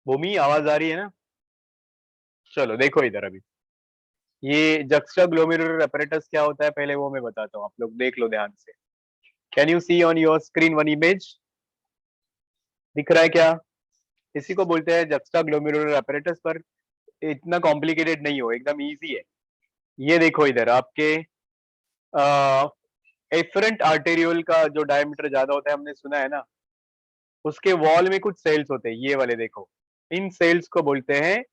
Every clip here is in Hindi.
भूमि आवाज आ रही है ना? चलो देखो इधर अभी। ये जक्स्टा ग्लोमेरुलर apparatus क्या होता है पहले वो मैं बताता हूँ, आप लोग देख लो ध्यान से। Can you see on your screen one image? दिख रहा है क्या? इसी को बोलते हैं जक्स्टा ग्लोमेरुलर apparatus, पर इतना कॉम्प्लिकेटेड नहीं हो, एकदम इजी है। ये देखो इधर आपके एफरेंट आर्टेरियोल का जो डायमीटर ज्यादा होता है, हमने सुना है ना, उसके वॉल में कुछ सेल्स होते हैं, ये वाले देखो। इन सेल्स को बोलते हैं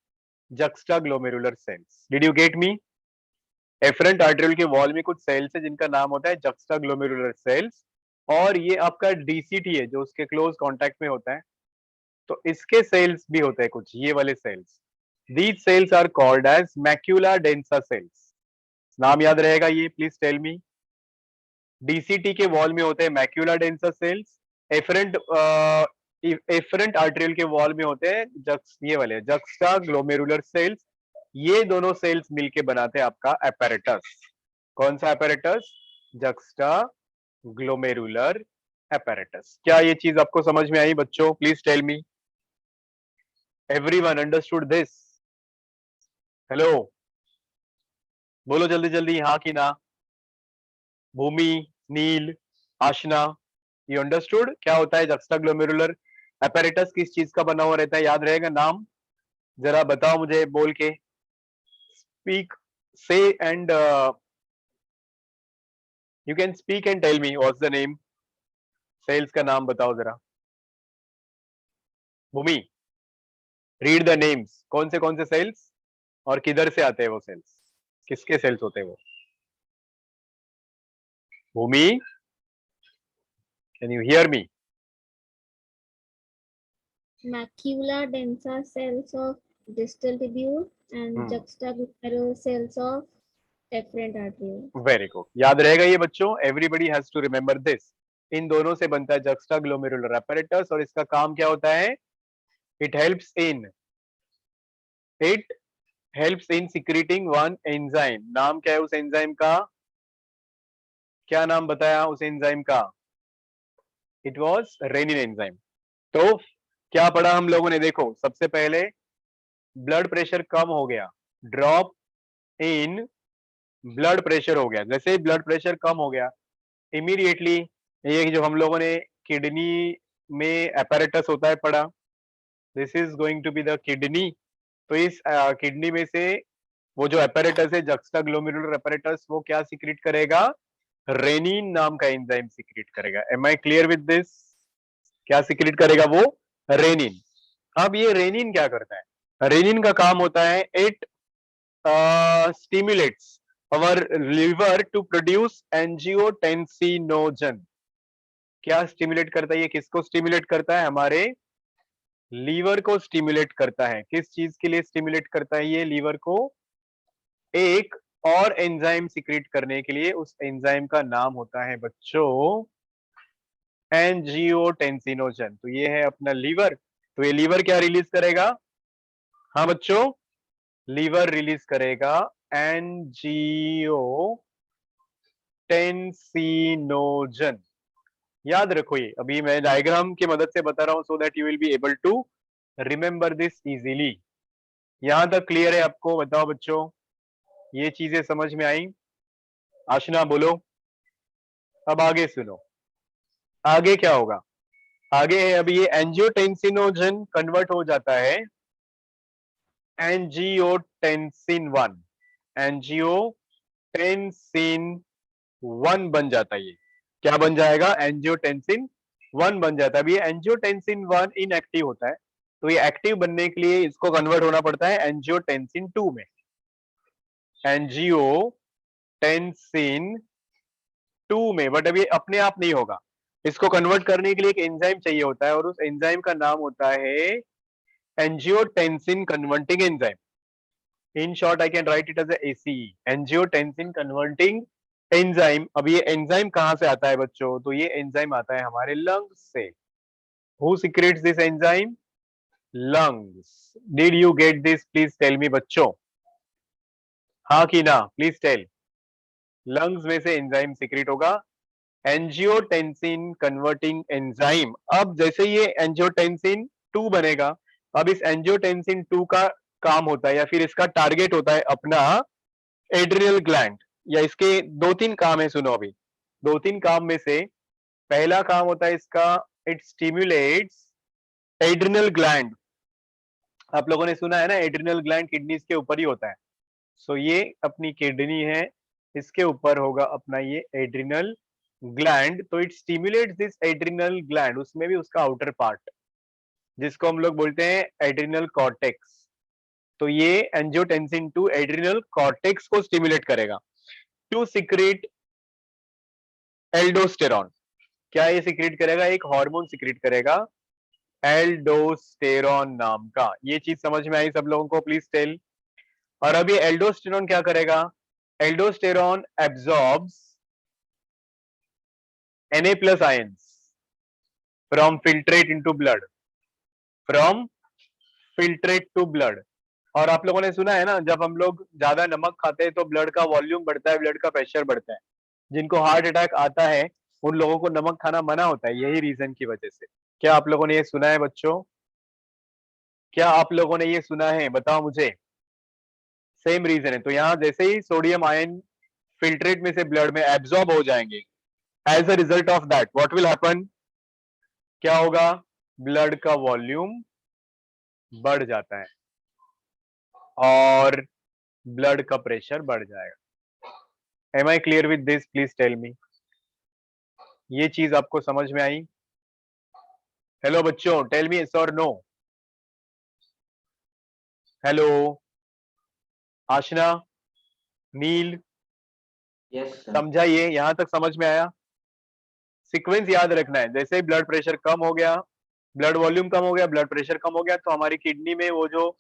juxtaglomerular cells. Did you get me? Afferent arterial के वॉल में कुछ सेल्स है जिनका नाम होता है जक्स्टा ग्लोमेरुलर सेल्स, और ये आपका डीसीटी है जो उसके क्लोज कांटेक्ट में होता है। तो इसके सेल्स भी होते हैं कुछ, ये वाले cells. These cells are called as macula densa cells. नाम याद रहेगा ये, प्लीज टेल मी। डीसीटी के वॉल में होते हैं macula densa cells, afferent afferent arterial के वॉल में होते हैं ये वाले जक्स्टा ग्लोमेरुलर सेल्स। ये दोनों सेल्स मिलके बनाते हैं आपका apparatus। कौन सा apparatus? Juxta glomerular apparatus। क्या ये चीज आपको समझ में आई बच्चों? Please tell me, everyone understood this? Hello, बोलो जल्दी जल्दी, हाँ कि ना? भूमि, नील, आशना, यू अंडरस्टूड क्या होता है जक्स्टा ग्लोमेरुलर apparatus? किस चीज का बना हुआ रहता है, याद रहेगा नाम? जरा बताओ मुझे बोल के। Speak, say and you can speak and tell me what's the name. Cells का नाम बताओ जरा। Bhumi, read the names. कौन से सेल्स और किधर से आते हैं वो सेल्स? किसके सेल्स होते हैं वो? Bhumi, can you hear me? Macula densa cells of distal tubule and juxtaglomerular cells of efferent arteriole. Very good, याद रहेगा ये बच्चों। Everybody has to remember this. इन दोनों से बनता है जक्स्टा ग्लोमेरुलर apparatus, और इसका काम क्या होता है? It helps in it helps in secreting one enzyme. नाम क्या है उस एंजाइम का? क्या नाम बताया उस एंजाइम का? It was renin enzyme. तो क्या पढ़ा हम लोगों ने? देखो, सबसे पहले ब्लड प्रेशर कम हो गया, ड्रॉप इन ब्लड प्रेशर हो गया। जैसे ही ब्लड प्रेशर कम हो गया, इमीडिएटली ये जो हम लोगों ने किडनी में apparatus होता है पढ़ा, this is going to be the kidney. तो इस किडनी में से वो जो apparatus है जक्स्टा ग्लोमेरुलर apparatus, वो क्या सिक्रीट करेगा? रेनिन नाम का एंजाइम सिक्रीट करेगा। Am I clear with this? क्या सिक्रीट करेगा वो? रेनिन। अब ये रेनिन क्या करता है? रेनिन का काम होता है, it stimulates our liver to produce angiotensinogen. क्या स्टिमुलेट करता है ये? किसको स्टिमुलेट करता है? हमारे लीवर को स्टिमुलेट करता है। किस चीज के लिए स्टिमुलेट करता है ये लीवर को? एक और एंजाइम सिक्रीट करने के लिए। उस एंजाइम का नाम होता है बच्चों एंजियोटेंसिनोजन। तो ये है अपना लीवर। तो ये लीवर क्या रिलीज करेगा? हाँ बच्चों, लीवर रिलीज करेगा एंजियोटेंसिनोजन। याद रखो ये, अभी मैं डायग्राम की मदद से बता रहा हूं, so that you will be able to remember this easily. यहां तक क्लियर है आपको? बताओ बच्चों, ये चीजें समझ में आई? आशना बोलो। अब आगे सुनो, आगे क्या होगा? आगे है अभी ये एंजियोटेंसिनोजन कन्वर्ट हो जाता है एंजियोटेंसिन 1। एंजियोटेंसिन 1 बन जाता है। ये क्या बन जाएगा? एंजियोटेंसिन 1 बन जाता है। अभी ये एंजियोटेंसिन 1 इनएक्टिव होता है, तो ये एक्टिव बनने के लिए इसको कन्वर्ट होना पड़ता है एंजियोटेंसिन 2 में। एंजियोटेंसिन 2 में, बट अभी अपने आप नहीं होगा। इसको कन्वर्ट करने के लिए एक एंजाइम चाहिए होता है, और उस एंजाइम का नाम होता है angiotensin converting enzyme. In short I can write it as ACE, angiotensin converting enzyme. अब ये एंजाइम कहां से आता है बच्चों? तो ये एंजाइम आता है हमारे लंग्स से। Who secretes this enzyme? Lungs. Did you get this? Please tell me बच्चों, हाँ कि ना? Please tell. लंग्स में से एंजाइम सीक्रेट होगा, एंजियोटेंसिन कन्वर्टिंग एंजाइम। अब जैसे ये एंजियोटेंसिन 2 बनेगा, अब इस एंजियोटेंसिन 2 का काम होता है या फिर इसका टारगेट होता है अपना एड्रिनल ग्लैंड, या इसके दो तीन काम है, सुनो अभी। दो तीन काम में से पहला काम होता है इसका, इट स्टिम्युलेट्स एड्रिनल ग्लैंड। आप लोगों ने सुना है ना, एड्रिनल ग्लैंड किडनीज के ऊपर ही होता है। सो ये अपनी किडनी है, इसके ऊपर होगा अपना ये एड्रिनल ग्लैंड। तो इट स्टिम्युलेट्स दिस एड्रिनल ग्लैंड, उसमें भी उसका आउटर पार्ट जिसको हम लोग बोलते हैं एड्रिनल कॉर्टेक्स। तो ये एंजियोटेंसिन 2 एड्रिनल कॉर्टेक्स को स्टिमुलेट करेगा टू सिक्रेट एल्डोस्टेरॉन। क्या ये सिक्रेट करेगा? एक हार्मोन सिक्रेट करेगा एल्डोस्टेरॉन नाम का। ये चीज समझ में आई सब लोगों को? Please tell. और अब ये एल्डोस्टेरॉन क्या करेगा? Aldosterone absorbs Na+ ions from filtrate into blood, from filtrate to blood. और आप लोगों ने सुना है ना, जब हम लोग ज्यादा नमक खाते हैं तो ब्लड का वॉल्यूम बढ़ता है, ब्लड का प्रेशर बढ़ता है। जिनको हार्ट अटैक आता है उन लोगों को नमक खाना मना होता है, यही रीजन की वजह से। क्या आप लोगों ने ये सुना है बच्चों? क्या आप लोगों ने ये सुना है? बताओ मुझे। सेम रीजन है। तो यहाँ जैसे ही सोडियम आयन फिल्ट्रेट में से ब्लड में एब्जॉर्ब हो जाएंगे, as a result of that what will happen? क्या होगा? ब्लड का वॉल्यूम बढ़ जाता है और ब्लड का प्रेशर बढ़ जाएगा। Am I clear with this? Please tell me. ये चीज आपको समझ में आई? हेलो बच्चों, टेल मी यस और no. Hello Ashna, Neel, yes sir. समझा? ये यहां तक समझ में आया? सीक्वेंस याद रखना है। जैसे ही ब्लड प्रेशर कम हो गया, ब्लड वॉल्यूम कम हो गया, ब्लड प्रेशर कम हो गया, तो हमारी किडनी में वो जो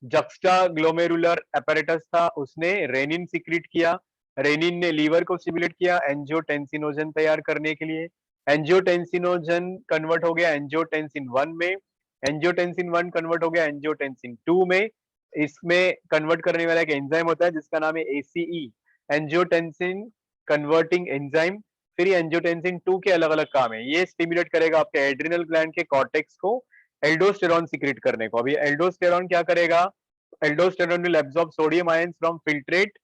जक्स्टा ग्लोमेरुलर apparatus था उसने रेनिन सिक्रीट किया। रेनिन ने लीवर को स्टिमुलेट किया एंजियोटेंसिनोजन तैयार करने के लिए। एंजियोटेंसिनोजन कन्वर्ट हो गया एंजियोटेंसिन 1 में, एंजियोटेंसिन 1 कन्वर्ट हो गया एंजियोटेंसिन 2 में। इसमें कन्वर्ट करने वाला एक एंजाइम होता है जिसका नाम है ACE, एंजियोटेंसिन कन्वर्टिंग एंजाइम। फिर ये एंजियोटेंसिन 2 के अलग अलग काम है। ये स्टिमुलेट करेगा आपके एड्रिनल ग्लैंड के कॉर्टेक्स को एल्डोस्टेरॉन सिक्रीट करने को। अभी एल्डोस्टेरॉन क्या करेगा? Aldosterone will absorb sodium ions from filtrate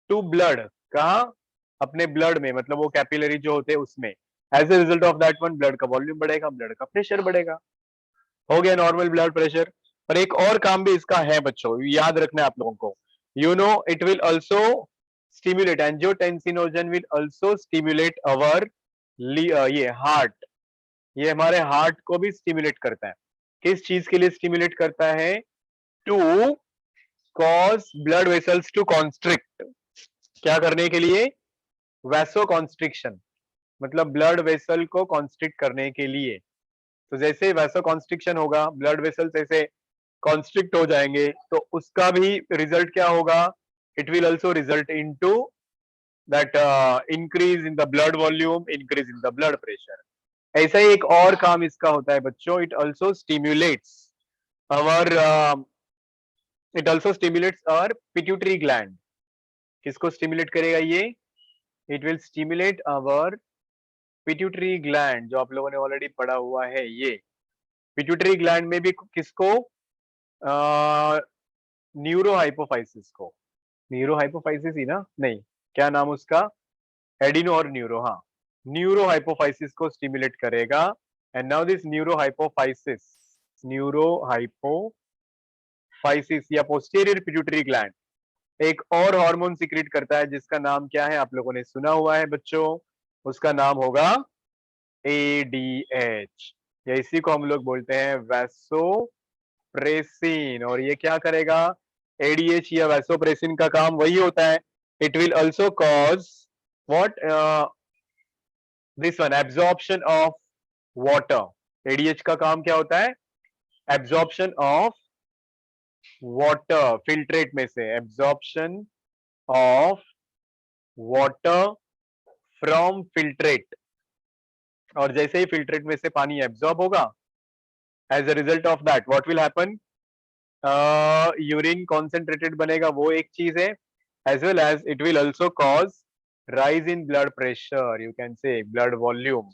to blood. कहा? अपने ब्लड में, मतलब वो कैपिलरी जो होते हैं उसमें। As a result of that one blood का वॉल्यूम बढ़ेगा, ब्लड का प्रेशर बढ़ेगा। हो गया नॉर्मल ब्लड प्रेशर। और एक और काम भी इसका है बच्चों, याद रखना है आप लोगों को। You know it will also stimulate, angiotensinogen will also stimulate our ये हार्ट। ये हमारे हार्ट को भी स्टिम्युलेट करता है। किस चीज के लिए स्टिम्युलेट करता है? To cause blood vessels to constrict. क्या करने के लिए? वैसो कॉन्स्ट्रिक्शन, मतलब ब्लड वेसल को कॉन्स्ट्रिक्ट करने के लिए। तो जैसे वैसो कॉन्स्ट्रिक्शन होगा, ब्लड वेसल्स ऐसे कॉन्स्ट्रिक्ट हो जाएंगे, तो उसका भी रिजल्ट क्या होगा? It will also result in to that increase in the blood volume, increase in the blood pressure. ऐसा ही एक और काम इसका होता है बच्चों, it also stimulates our it also stimulates our pituitary gland. किसको स्टिम्युलेट करेगा ये? It will stimulate our pituitary gland, जो आप लोगों ने ऑलरेडी पढ़ा हुआ है। ये पिट्यूटरी ग्लैंड में भी किसको? न्यूरोहाइपोफाइसिस को। न्यूरोहाइपोफाइसिस ही ना? नहीं, क्या नाम उसका? एडिनो और न्यूरो, हाँ, न्यूरोहाइपोफाइसिस को स्टिम्युलेट करेगा। And now this neurohypophysis, neurohypophysis या पोस्टीरियर पिट्यूटरी ग्लैंड एक और हार्मोन सिक्रीट करता है जिसका नाम क्या है? आप लोगों ने सुना हुआ है बच्चों, उसका नाम होगा ADH, या इसी को हम लोग बोलते हैं वैसोप्रेसिन। और ये क्या करेगा? ADH या वैसोप्रेसिन का काम वही होता है, it will also cause what? This one, absorption of water. ADH का काम क्या होता है? एब्जॉर्प्शन ऑफ वाटर, फिल्ट्रेट में से absorption of water from filtrate. और जैसे ही फिल्ट्रेट में से पानी एब्जॉर्ब होगा, as a result of that what will happen? Urine concentrated बनेगा, वो एक चीज है। As well as it will also cause rise in blood pressure, you can say blood volume.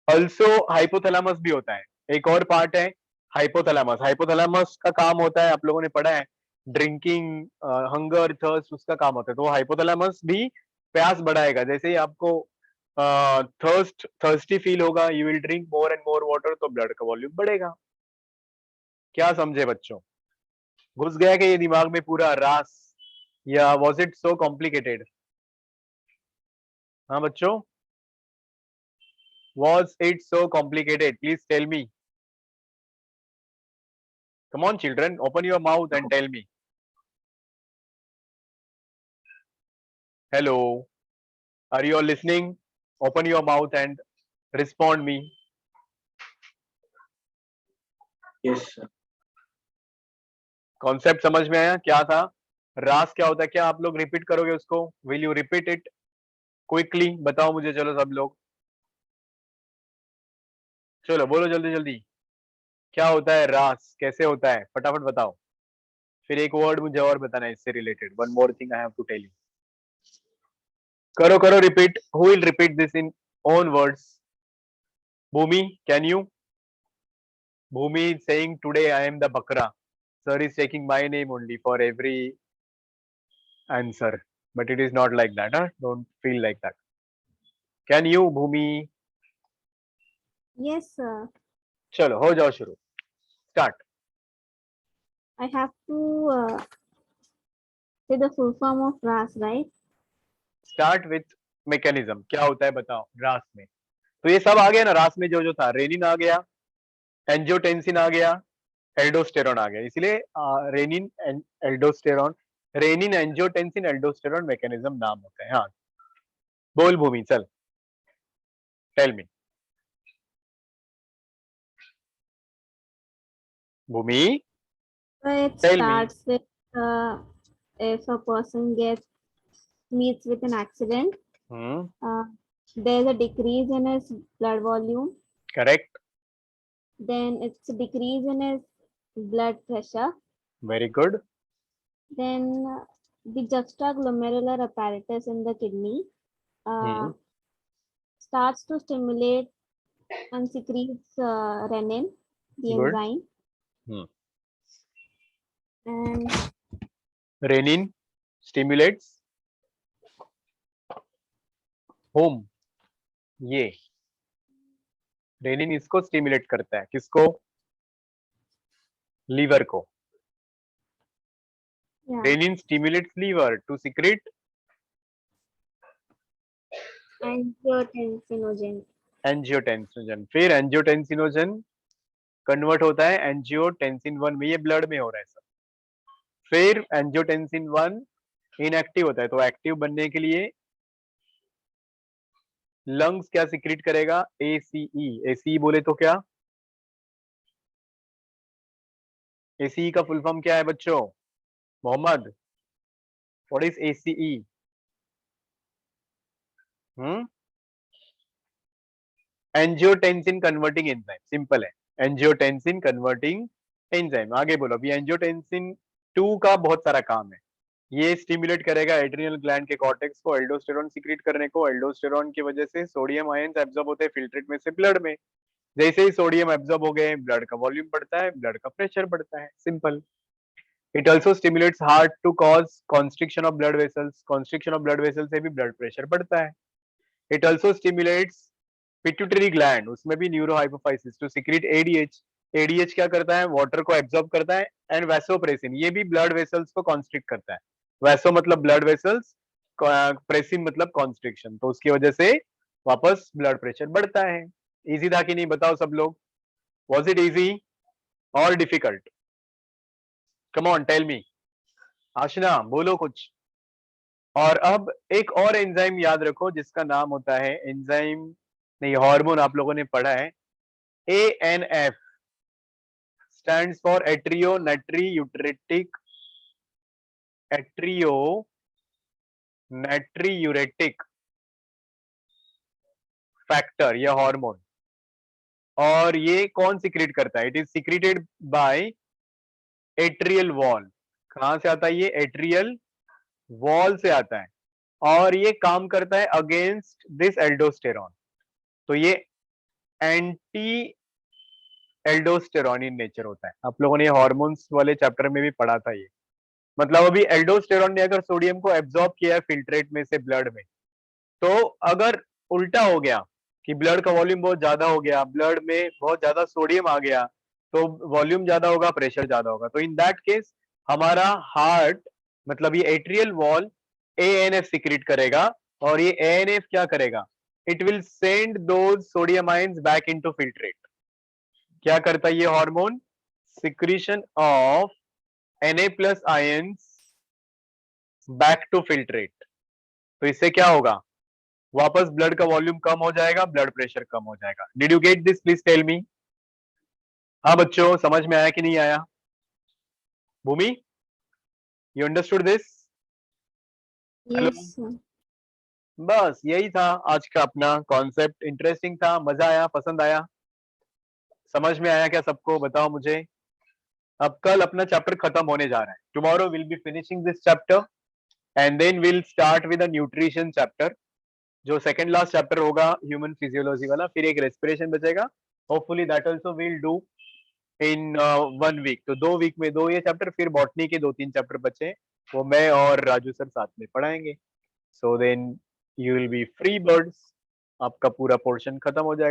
Also hypothalamus भी होता है, एक और पार्ट है हाइपोथैलेमस, हाइपोथैलेमस का काम होता है, आप लोगों ने पढ़ा है, ड्रिंकिंग, हंगर, थर्स्ट, उसका काम होता है। तो हाइपोथैलेमस भी प्यास बढ़ाएगा। जैसे ही आपको थर्स्टी फील होगा, you will drink more and more water, तो ब्लड का वॉल्यूम बढ़ेगा। क्या समझे बच्चों? घुस गया कि ये दिमाग में पूरा रास, या वॉज इट सो कॉम्प्लिकेटेड? हाँ बच्चों, was it so complicated? Please tell me. Come on, children, open your mouth and tell me. Hello, are you all listening? Open your mouth and respond me. Yes, sir. Concept समझ में आया? क्या था रास, क्या होता है? क्या आप लोग रिपीट करोगे उसको? Will you repeat it quickly? बताओ मुझे, चलो सब लोग, चलो बोलो जल्दी जल्दी। क्या होता है रास? कैसे होता है? फटाफट बताओ। फिर एक वर्ड मुझे और बताना है इससे related. One more thing I have to tell you. करो करो repeat. Who will repeat this in own words? Bhumi, can you? Bhumi is saying today I am the Bakra. Sir is taking my name only for every answer, but it is not like that. Huh? Don't feel like that. Can you, Bhumi? Yes, sir. चलो हो जाओ शुरू। Start. I have to say the full form of RAS, right? Start with mechanism. क्या होता है बताओ रास में? तो ये सब आ गया ना रास में, जो जो था, रेनिन आ गया, एंजियोटेंसिन आ गया, एल्डोस्टेरॉन आ गया। इसलिए renin, aldosterone, renin, angiotensin, aldosterone mechanism नाम होता है। हाँ बोल भूमि, चल tell me. Bhumi, So it tell me. starts with if a person meets with an accident, there's a decrease in his blood volume. Correct. Then it's a decrease in his blood pressure. Very good. Then the juxtaglomerular apparatus in the kidney starts to stimulate and secretes renin, the Good. enzyme. And Renin stimulates whom? ये रेनिन इसको स्टिमुलेट करता है, किसको? लीवर को। Renin stimulates liver to secrete angiotensinogen. Angiotensinogen. फिर एंजियोटेंसिनोजन कन्वर्ट होता है एंजियोटेंसिन 1 में, ये ब्लड में हो रहा है सब। फिर एंजियोटेंसिन 1 इनएक्टिव होता है, तो एक्टिव बनने के लिए लंग्स क्या सिक्रीट करेगा? एसीई। एसीई बोले तो क्या? एसीई का फुल फॉर्म क्या है बच्चों? Mohammad, what is ACE? Angiotensin converting enzyme. Simple है, एंजियोटेंसिन कन्वर्टिंग एंजाइम। आगे बोलो। अभी एंजियोटेंसिन 2 का बहुत सारा काम है। ये स्टिमुलेट करेगा एड्रिनल ग्लैंड के कॉर्टेक्स को एल्डोस्टेरॉन सिक्रीट करने को। एल्डोस्टेरॉन की वजह से सोडियम आयंस एब्जॉर्ब होते हैं फिल्ट्रेट में से ब्लड में। जैसे ही सोडियम एब्जॉर्ब हो गए, ब्लड का वॉल्यूम बढ़ता है, ब्लड का प्रेशर बढ़ता है। Simple. It also stimulates heart to cause constriction of blood vessels. Constriction of blood vessel से भी ब्लड प्रेशर बढ़ता है। It also stimulates pituitary gland, उसमें भी neurohypophysis, to secrete ADH. ADH क्या करता है? वाटर को एब्जॉर्ब करता है। एंड वैसोप्रेसिन, ये भी ब्लड वेसल्स को कॉन्स्ट्रिक्ट करता है। वैसो मतलब ब्लड वेसल्स, प्रेसिन मतलब कॉन्स्ट्रिक्शन, तो उसकी वजह से वापस ब्लड प्रेशर बढ़ता है। इजी था कि नहीं बताओ सब लोग? वॉज इट इजी और difficult? Come on tell me. Aashna बोलो कुछ। और अब एक और एंजाइम याद रखो जिसका नाम होता है एंजाइम नहीं, हार्मोन आप लोगों ने पढ़ा है, ANF stands for atrionatriuretic factor, यह हार्मोन। और ये कौन सिक्रीट करता है? It is secreted by atrial wall. कहां से आता है ये? एट्रियल वॉल से आता है। और ये काम करता है अगेंस्ट दिस एल्डोस्टेरॉन। तो ये एंटी एल्डोस्टेरॉन इन नेचर होता है। आप लोगों ने हॉर्मोन्स वाले चैप्टर में भी पढ़ा था ये। मतलब अभी एल्डोस्टेरॉन ने अगर सोडियम को एब्जॉर्ब किया है फिल्ट्रेट में से ब्लड में, तो अगर उल्टा हो गया कि ब्लड का वॉल्यूम बहुत ज्यादा हो गया, ब्लड में बहुत ज्यादा सोडियम आ गया, तो वॉल्यूम ज्यादा होगा, प्रेशर ज्यादा होगा, तो इन दैट केस हमारा हार्ट मतलब ये एट्रियल वॉल एएनएफ सिक्रीट करेगा, और ये एएनएफ क्या करेगा, it will send those sodium ions back into filtrate. क्या करता है ये hormone, secretion of Na plus ions back to filtrate. तो इससे क्या होगा, वापस ब्लड का वॉल्यूम कम हो जाएगा, ब्लड प्रेशर कम हो जाएगा। Did you get this, please tell me. हाँ बच्चों, समझ में आया कि नहीं आया? Bhumi, you understood this? Hello, Yes, sir. बस यही था आज का अपना कॉन्सेप्ट। इंटरेस्टिंग था, मजा आया, पसंद आया, समझ में आया क्या सबको? बताओ मुझे। अब कल अपना चैप्टर खत्म होने जा रहा है। Tomorrow will be finishing this chapter and then will start with a nutrition chapter, जो सेकंड लास्ट चैप्टर होगा ह्यूमन फिजियोलॉजी वाला। फिर एक रेस्पिरेशन बचेगा, hopefully that also will do in 1 week. तो 2 वीक में 2 ये चैप्टर, फिर बॉटनी के 2-3 चैप्टर बचे, वो मैं और राजू सर साथ में पढ़ाएंगे। So then you will be free birds, आपका पूरा पोर्शन खत्म हो जाएगा।